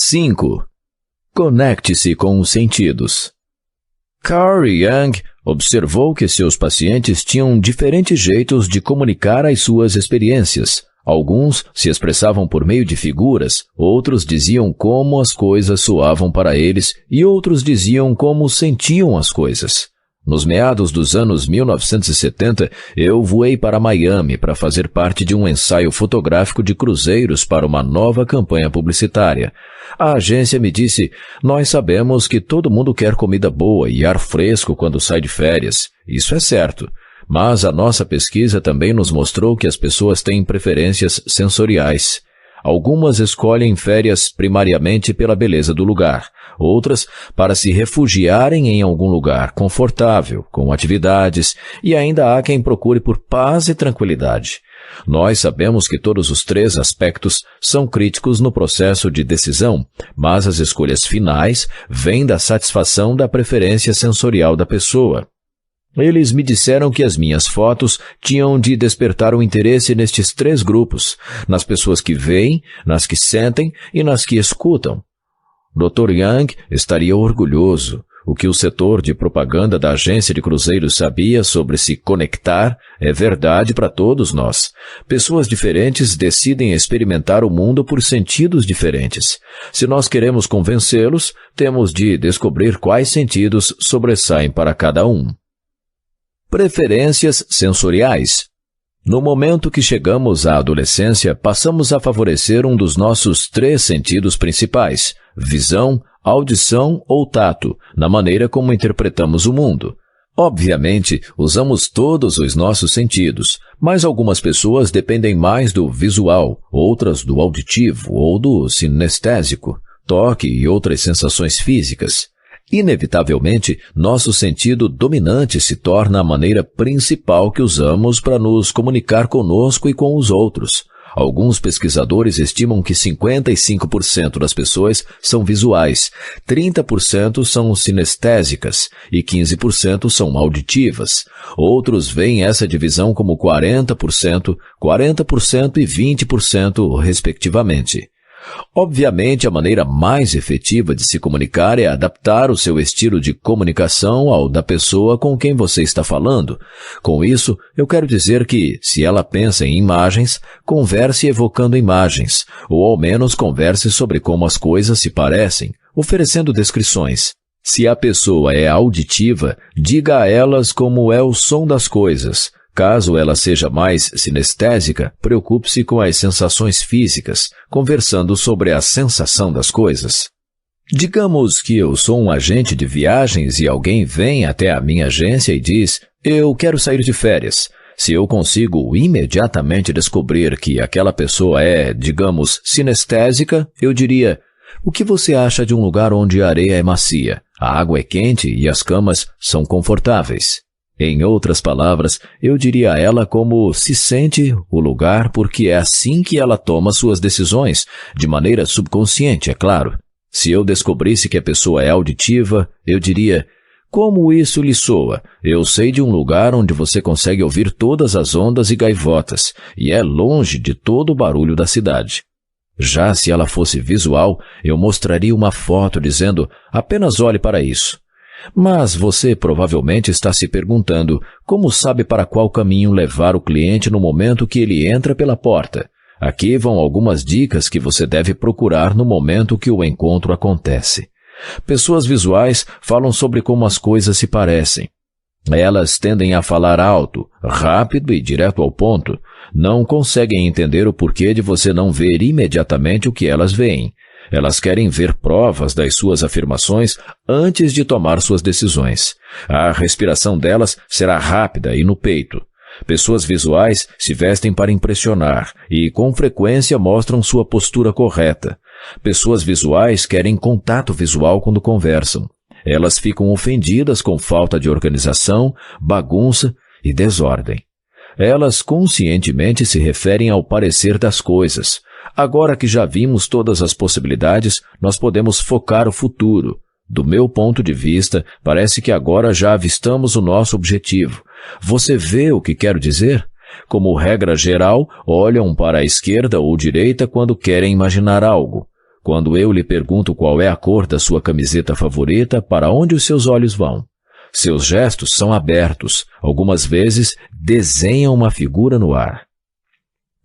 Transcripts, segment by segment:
5. Conecte-se com os sentidos. Carl Jung observou que seus pacientes tinham diferentes jeitos de comunicar as suas experiências. Alguns se expressavam por meio de figuras, outros diziam como as coisas soavam para eles e outros diziam como sentiam as coisas. Nos meados dos anos 1970, eu voei para Miami para fazer parte de um ensaio fotográfico de cruzeiros para uma nova campanha publicitária. A agência me disse: nós sabemos que todo mundo quer comida boa e ar fresco quando sai de férias. Isso é certo. Mas a nossa pesquisa também nos mostrou que as pessoas têm preferências sensoriais. Algumas escolhem férias primariamente pela beleza do lugar, outras para se refugiarem em algum lugar confortável, com atividades, e ainda há quem procure por paz e tranquilidade. Nós sabemos que todos os 3 aspectos são críticos no processo de decisão, mas as escolhas finais vêm da satisfação da preferência sensorial da pessoa. Eles me disseram que as minhas fotos tinham de despertar o interesse nestes 3 grupos, nas pessoas que veem, nas que sentem e nas que escutam. Dr. Jung estaria orgulhoso. O que o setor de propaganda da agência de cruzeiros sabia sobre se conectar é verdade para todos nós. Pessoas diferentes decidem experimentar o mundo por sentidos diferentes. Se nós queremos convencê-los, temos de descobrir quais sentidos sobressaem para cada um. Preferências sensoriais. No momento que chegamos à adolescência, passamos a favorecer um dos nossos 3 sentidos principais: visão, audição ou tato, na maneira como interpretamos o mundo. Obviamente, usamos todos os nossos sentidos, mas algumas pessoas dependem mais do visual, outras do auditivo ou do sinestésico, toque e outras sensações físicas. Inevitavelmente, nosso sentido dominante se torna a maneira principal que usamos para nos comunicar conosco e com os outros. Alguns pesquisadores estimam que 55% das pessoas são visuais, 30% são sinestésicas e 15% são auditivas. Outros veem essa divisão como 40%, 40% e 20%, respectivamente. Obviamente, a maneira mais efetiva de se comunicar é adaptar o seu estilo de comunicação ao da pessoa com quem você está falando. Com isso, eu quero dizer que, se ela pensa em imagens, converse evocando imagens, ou ao menos converse sobre como as coisas se parecem, oferecendo descrições. Se a pessoa é auditiva, diga a elas como é o som das coisas. Caso ela seja mais sinestésica, preocupe-se com as sensações físicas, conversando sobre a sensação das coisas. Digamos que eu sou um agente de viagens e alguém vem até a minha agência e diz: eu quero sair de férias. Se eu consigo imediatamente descobrir que aquela pessoa é, digamos, sinestésica, eu diria: o que você acha de um lugar onde a areia é macia, a água é quente e as camas são confortáveis? Em outras palavras, eu diria a ela como se sente o lugar, porque é assim que ela toma suas decisões, de maneira subconsciente, é claro. Se eu descobrisse que a pessoa é auditiva, eu diria: como isso lhe soa? Eu sei de um lugar onde você consegue ouvir todas as ondas e gaivotas, e é longe de todo o barulho da cidade. Já se ela fosse visual, eu mostraria uma foto dizendo: apenas olhe para isso. Mas você provavelmente está se perguntando como sabe para qual caminho levar o cliente no momento que ele entra pela porta. Aqui vão algumas dicas que você deve procurar no momento que o encontro acontece. Pessoas visuais falam sobre como as coisas se parecem. Elas tendem a falar alto, rápido e direto ao ponto. Não conseguem entender o porquê de você não ver imediatamente o que elas veem. Elas querem ver provas das suas afirmações antes de tomar suas decisões. A respiração delas será rápida e no peito. Pessoas visuais se vestem para impressionar e, com frequência, mostram sua postura correta. Pessoas visuais querem contato visual quando conversam. Elas ficam ofendidas com falta de organização, bagunça e desordem. Elas conscientemente se referem ao parecer das coisas. Agora que já vimos todas as possibilidades, nós podemos focar o futuro. Do meu ponto de vista, parece que agora já avistamos o nosso objetivo. Você vê o que quero dizer? Como regra geral, olham para a esquerda ou direita quando querem imaginar algo. Quando eu lhe pergunto qual é a cor da sua camiseta favorita, para onde os seus olhos vão? Seus gestos são abertos, algumas vezes desenham uma figura no ar.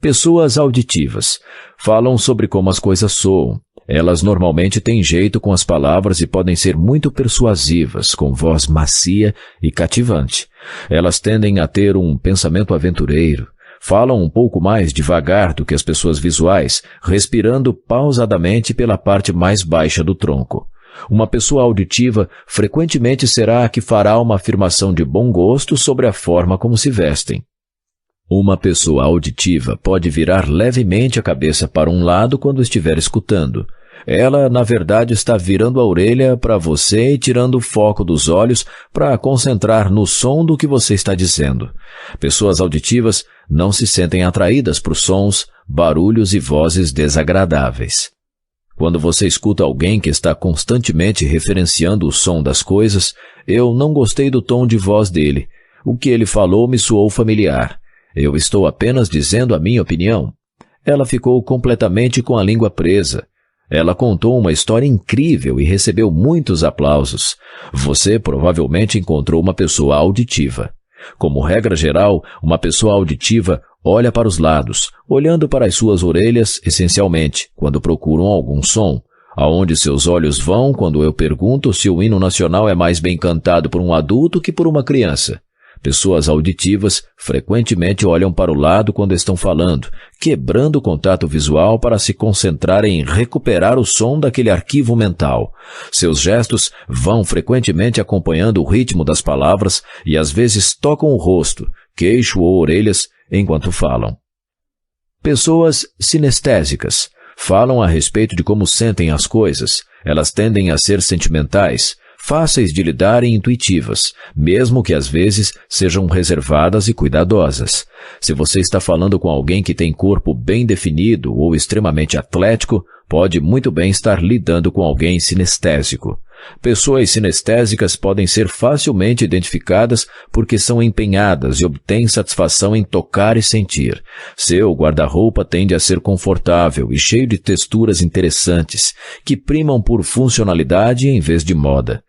Pessoas auditivas falam sobre como as coisas soam. Elas normalmente têm jeito com as palavras e podem ser muito persuasivas, com voz macia e cativante. Elas tendem a ter um pensamento aventureiro. Falam um pouco mais devagar do que as pessoas visuais, respirando pausadamente pela parte mais baixa do tronco. Uma pessoa auditiva frequentemente será a que fará uma afirmação de bom gosto sobre a forma como se vestem. Uma pessoa auditiva pode virar levemente a cabeça para um lado quando estiver escutando. Ela, na verdade, está virando a orelha para você e tirando o foco dos olhos para concentrar no som do que você está dizendo. Pessoas auditivas não se sentem atraídas por sons, barulhos e vozes desagradáveis. Quando você escuta alguém que está constantemente referenciando o som das coisas, eu não gostei do tom de voz dele. O que ele falou me soou familiar. Eu estou apenas dizendo a minha opinião. Ela ficou completamente com a língua presa. Ela contou uma história incrível e recebeu muitos aplausos. Você provavelmente encontrou uma pessoa auditiva. Como regra geral, uma pessoa auditiva olha para os lados, olhando para as suas orelhas, essencialmente, quando procuram algum som. Aonde seus olhos vão quando eu pergunto se o hino nacional é mais bem cantado por um adulto que por uma criança? Pessoas auditivas frequentemente olham para o lado quando estão falando, quebrando o contato visual para se concentrarem em recuperar o som daquele arquivo mental. Seus gestos vão frequentemente acompanhando o ritmo das palavras e às vezes tocam o rosto, queixo ou orelhas enquanto falam. Pessoas sinestésicas falam a respeito de como sentem as coisas. Elas tendem a ser sentimentais, fáceis de lidar e intuitivas, mesmo que às vezes sejam reservadas e cuidadosas. Se você está falando com alguém que tem corpo bem definido ou extremamente atlético, pode muito bem estar lidando com alguém sinestésico. Pessoas sinestésicas podem ser facilmente identificadas porque são empenhadas e obtêm satisfação em tocar e sentir. Seu guarda-roupa tende a ser confortável e cheio de texturas interessantes, que primam por funcionalidade em vez de moda.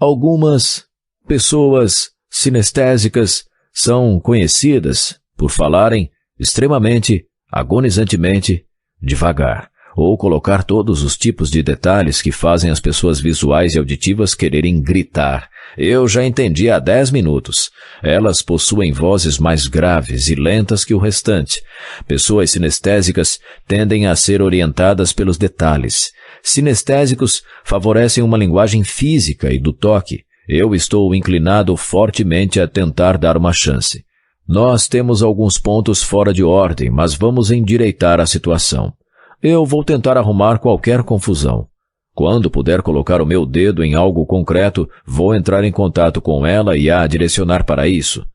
Algumas pessoas sinestésicas são conhecidas por falarem extremamente, agonizantemente, devagar, ou colocar todos os tipos de detalhes que fazem as pessoas visuais e auditivas quererem gritar. Eu já entendi há 10 minutos. Elas possuem vozes mais graves e lentas que o restante. Pessoas sinestésicas tendem a ser orientadas pelos detalhes. Sinestésicos favorecem uma linguagem física e do toque. Eu estou inclinado fortemente a tentar dar uma chance. Nós temos alguns pontos fora de ordem, mas vamos endireitar a situação. Eu vou tentar arrumar qualquer confusão. Quando puder colocar o meu dedo em algo concreto, vou entrar em contato com ela e a direcionar para isso.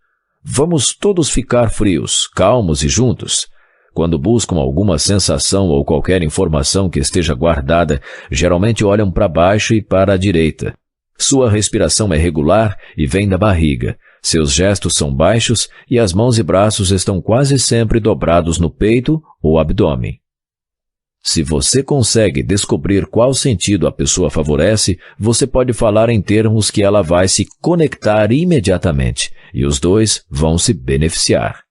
Vamos todos ficar frios, calmos e juntos. Quando buscam alguma sensação ou qualquer informação que esteja guardada, geralmente olham para baixo e para a direita. Sua respiração é regular e vem da barriga. Seus gestos são baixos e as mãos e braços estão quase sempre dobrados no peito ou abdômen. Se você consegue descobrir qual sentido a pessoa favorece, você pode falar em termos que ela vai se conectar imediatamente, e os dois vão se beneficiar.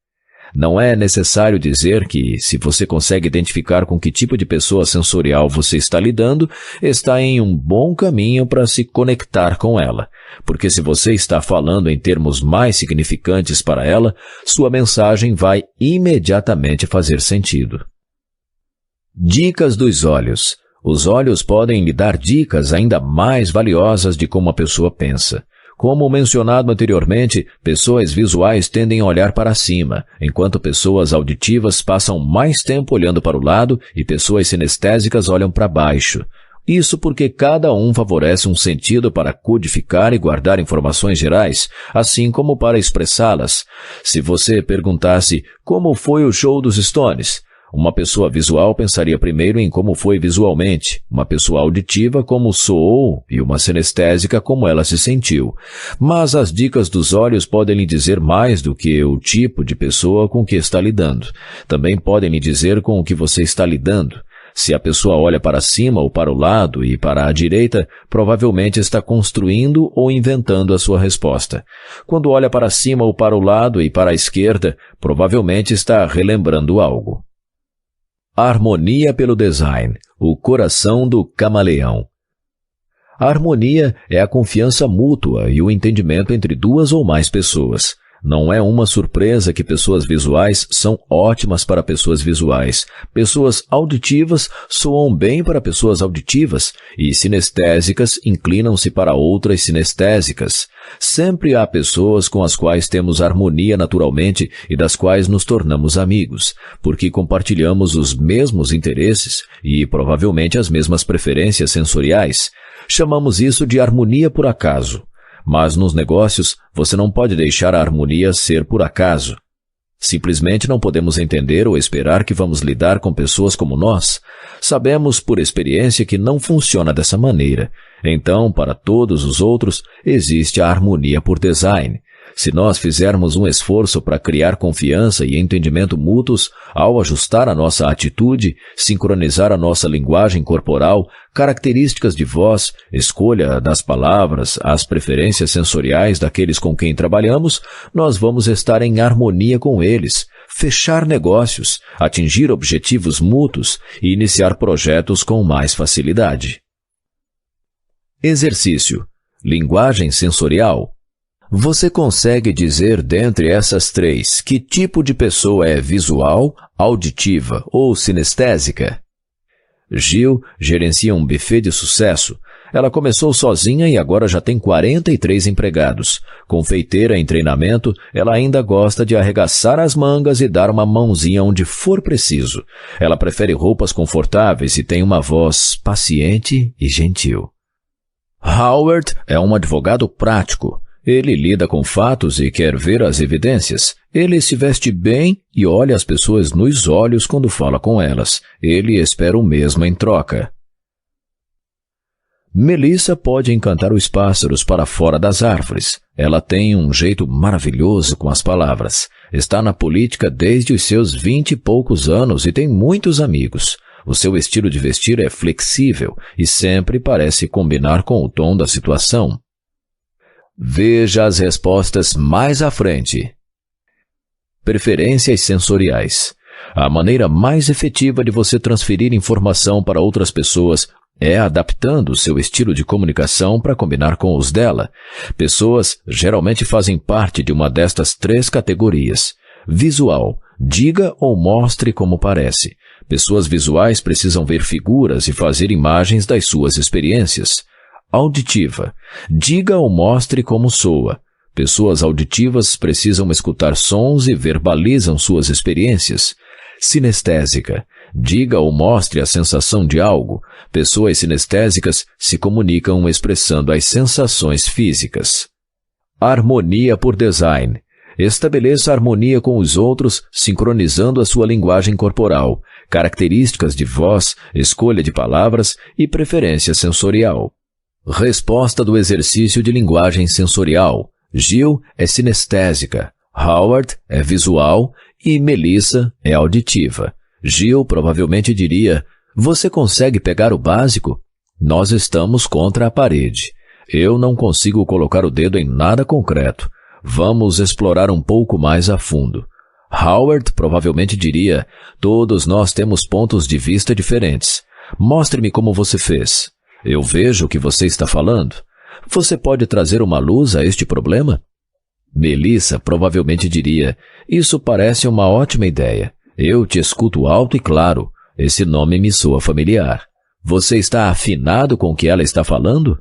Não é necessário dizer que, se você consegue identificar com que tipo de pessoa sensorial você está lidando, está em um bom caminho para se conectar com ela, porque se você está falando em termos mais significantes para ela, sua mensagem vai imediatamente fazer sentido. Dicas dos olhos. Os olhos podem lhe dar dicas ainda mais valiosas de como a pessoa pensa. Como mencionado anteriormente, pessoas visuais tendem a olhar para cima, enquanto pessoas auditivas passam mais tempo olhando para o lado e pessoas sinestésicas olham para baixo. Isso porque cada um favorece um sentido para codificar e guardar informações gerais, assim como para expressá-las. Se você perguntasse como foi o show dos Stones, uma pessoa visual pensaria primeiro em como foi visualmente, uma pessoa auditiva como soou e uma sinestésica como ela se sentiu. Mas as dicas dos olhos podem lhe dizer mais do que o tipo de pessoa com que está lidando. Também podem lhe dizer com o que você está lidando. Se a pessoa olha para cima ou para o lado e para a direita, provavelmente está construindo ou inventando a sua resposta. Quando olha para cima ou para o lado e para a esquerda, provavelmente está relembrando algo. Harmonia pelo design, o coração do camaleão. A harmonia é a confiança mútua e o entendimento entre duas ou mais pessoas. Não é uma surpresa que pessoas visuais são ótimas para pessoas visuais. Pessoas auditivas soam bem para pessoas auditivas e sinestésicas inclinam-se para outras sinestésicas. Sempre há pessoas com as quais temos harmonia naturalmente e das quais nos tornamos amigos, porque compartilhamos os mesmos interesses e provavelmente as mesmas preferências sensoriais. Chamamos isso de harmonia por acaso. Mas nos negócios, você não pode deixar a harmonia ser por acaso. Simplesmente não podemos entender ou esperar que vamos lidar com pessoas como nós. Sabemos por experiência que não funciona dessa maneira. Então, para todos os outros, existe a harmonia por design. Se nós fizermos um esforço para criar confiança e entendimento mútuos, ao ajustar a nossa atitude, sincronizar a nossa linguagem corporal, características de voz, escolha das palavras, as preferências sensoriais daqueles com quem trabalhamos, nós vamos estar em harmonia com eles, fechar negócios, atingir objetivos mútuos e iniciar projetos com mais facilidade. Exercício: linguagem sensorial. Você consegue dizer dentre essas três que tipo de pessoa é visual, auditiva ou sinestésica? Jill gerencia um buffet de sucesso. Ela começou sozinha e agora já tem 43 empregados. Confeiteira em treinamento, ela ainda gosta de arregaçar as mangas e dar uma mãozinha onde for preciso. Ela prefere roupas confortáveis e tem uma voz paciente e gentil. Howard é um advogado prático. Ele lida com fatos e quer ver as evidências. Ele se veste bem e olha as pessoas nos olhos quando fala com elas. Ele espera o mesmo em troca. Melissa pode encantar os pássaros para fora das árvores. Ela tem um jeito maravilhoso com as palavras. Está na política desde os seus 20 e poucos anos e tem muitos amigos. O seu estilo de vestir é flexível e sempre parece combinar com o tom da situação. Veja as respostas mais à frente. Preferências sensoriais. A maneira mais efetiva de você transferir informação para outras pessoas é adaptando o seu estilo de comunicação para combinar com os dela. Pessoas geralmente fazem parte de uma destas três categorias. Visual. Diga ou mostre como parece. Pessoas visuais precisam ver figuras e fazer imagens das suas experiências. Auditiva. Diga ou mostre como soa. Pessoas auditivas precisam escutar sons e verbalizam suas experiências. Sinestésica. Diga ou mostre a sensação de algo. Pessoas sinestésicas se comunicam expressando as sensações físicas. Harmonia por design. Estabeleça harmonia com os outros, sincronizando a sua linguagem corporal, características de voz, escolha de palavras e preferência sensorial. Resposta do exercício de linguagem sensorial. Jill é sinestésica, Howard é visual e Melissa é auditiva. Jill provavelmente diria: você consegue pegar o básico? Nós estamos contra a parede. Eu não consigo colocar o dedo em nada concreto. Vamos explorar um pouco mais a fundo. Howard provavelmente diria: todos nós temos pontos de vista diferentes. Mostre-me como você fez. Eu vejo o que você está falando. Você pode trazer uma luz a este problema? Melissa provavelmente diria: isso parece uma ótima ideia. Eu te escuto alto e claro. Esse nome me soa familiar. Você está afinado com o que ela está falando?